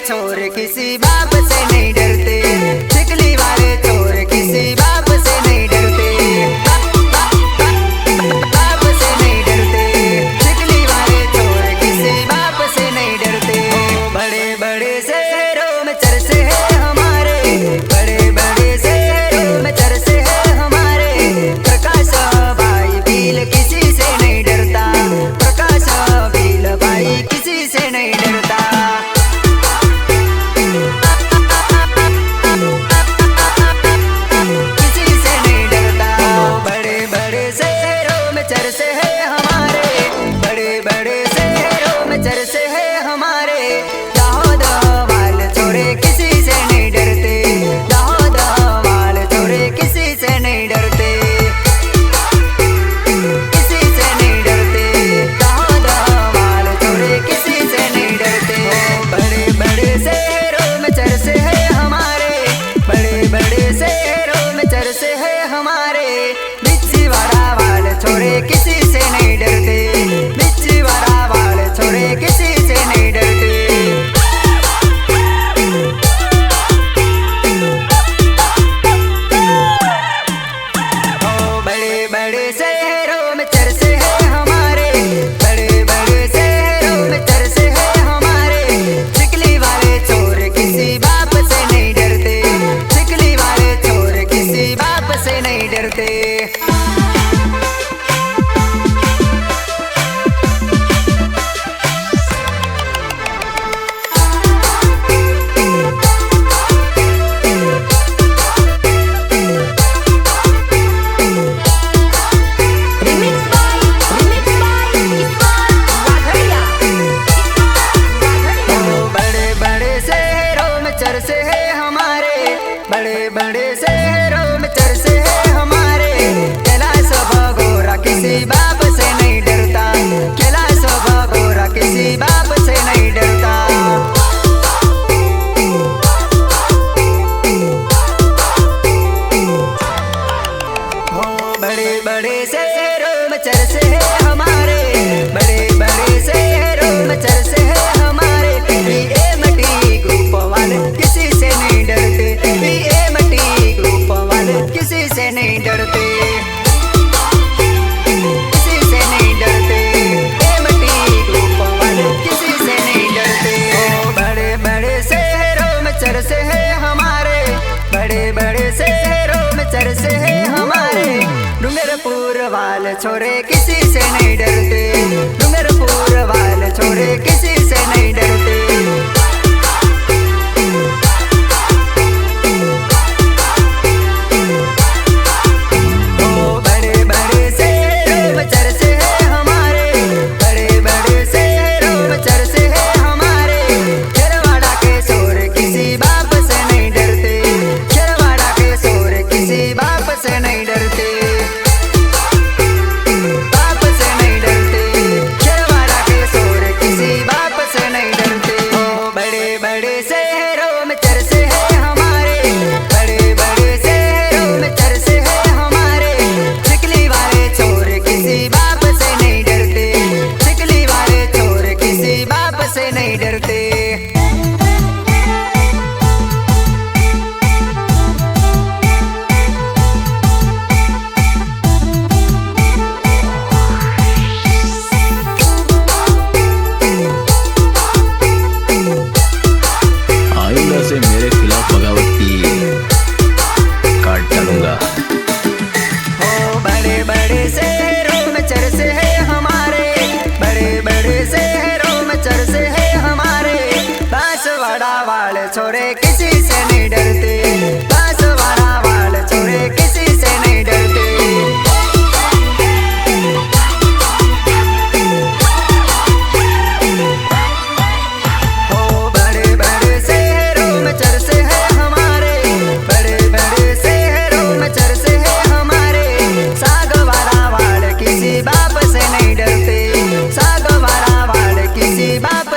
छोर किसी बाप से नहीं डरते, चिकली वाले छोर किसी बाप से नहीं डरते, बाप से नहीं डरते, चिकली वाले छोर किसी बाप से नहीं डरते। बड़े बड़े शहरों में चर्चे है हमारे, बड़े बड़े शहरों में चर्चे है हमारे। प्रकाश भाई भील किसी से नहीं डरता, प्रकाश भील भाई किसी से नहीं डरता। किसी से नहीं डरते, बिच्छी वाला वाल छोड़े किसी से नहीं डरते। ओ बड़े बड़े शहरों में चर्चे है हमारे, बड़े बड़े शहरों में चर्चे है हमारे। चिकली वाले चोर किसी बाप से नहीं डरते, चिकली वाले चोर किसी बाप से नहीं डरते। चर्चे है हमारे, बड़े बड़े शहरों में चर्चे है हमारे। कैलाश भगोरा किसी बाप से नहीं डरता, कैलाश भगोरा किसी बाप से नहीं डरता। हो बड़े बड़े शहरों में चर्चे है हमारे, बड़े बड़े शहरों में चर्चे है हमारे। किसी से नहीं डरते, बीएमटी ग्रुप वाले किसी से नहीं डरते, किसी से नहीं डरते, एमटी ग्रुप वाले किसी से नहीं डरते। ओ बड़े बड़े शहरों में चर्चे है हमारे, बड़े बड़े शहरों में चर्चे है हमारे। डूंगरपुर वाले छोरे किसी से नहीं डरते, डूंगरपुर वाले छोरे किसी से नहीं डरते। छोरे किसी से नहीं डरते, बांसवाड़ा वाले छोरे किसी से नहीं डरते।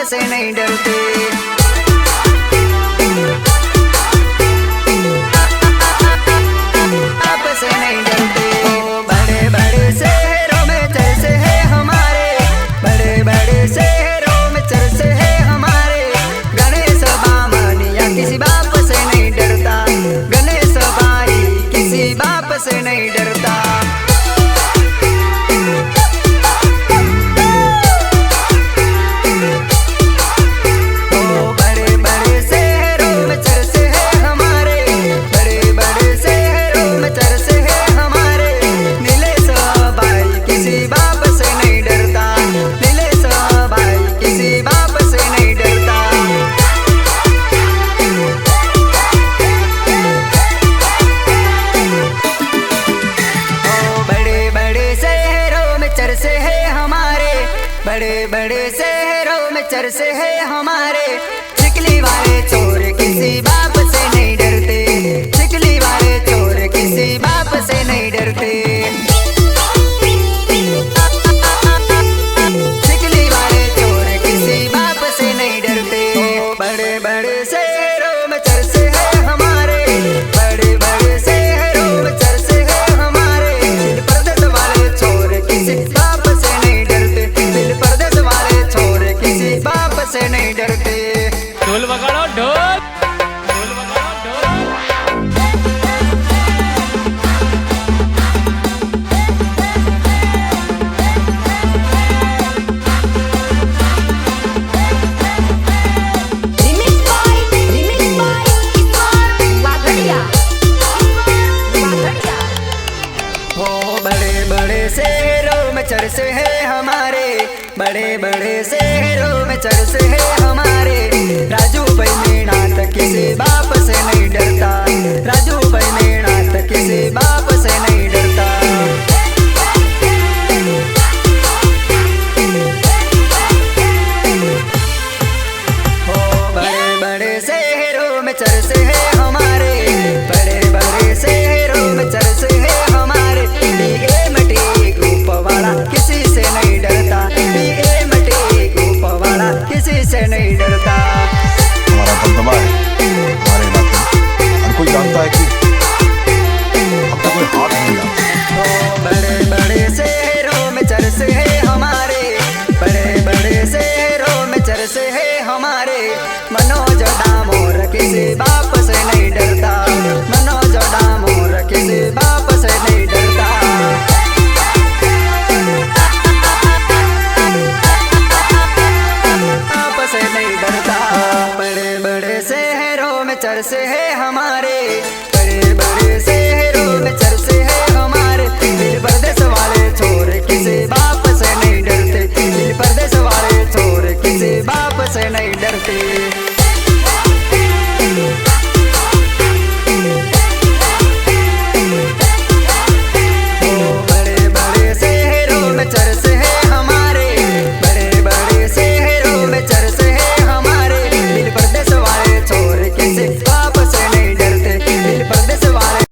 से नहीं डरते। आपसे नहीं डरते। बड़े बड़े शहरों में चर्चे है हमारे, बड़े बड़े शहरों में चर्चे है हमारे। गणेश बामनिया किसी बाप से नहीं डरता, गणेश भाई किसी बाप से नहीं डरता। बड़े बड़े शहरों में चर्चे है हमारे। चिकली वाले चोर किसी बाप से नहीं डरते, चिकली वाले चोर किसी बाप से नहीं डरते। चिकली वाले चोर किसी बाप से नहीं डरते। बड़े बड़े शहरों में चर्चे है हमारे, बड़े बड़े शहरों में चर्चे है हमारे। परदेश वाले चोर किसी बाप से नहीं डरते, परदेश वाले छोर किसी बाप से नहीं डरते। ढोल बजाओ ढोल, ढोल बजाओ ढोल। बड़े बड़े शहरों में चर्चे है हमारे, बड़े बड़े शहरों में चर्चे है हमारे। राजू भाई मीनाथ किसी बाप से नहीं डरता, राजू भाई मीनाथ किसी बाप से नहीं डरता। बड़े बड़े शहरों में चर्चे है हमारे, बड़े बड़े शहरों में चर्चे है हमारे। किसी से नहीं डरता, किसी से नहीं डरता। हमारा दबदबा है हमारे इलाके में, हर कोई जानता है कि हमको कोई हाथ नहीं आता। बड़े बड़े शहरों में चर्चे है हमारे, बड़े बड़े शहरों में चर्चे है हमारे। मनोज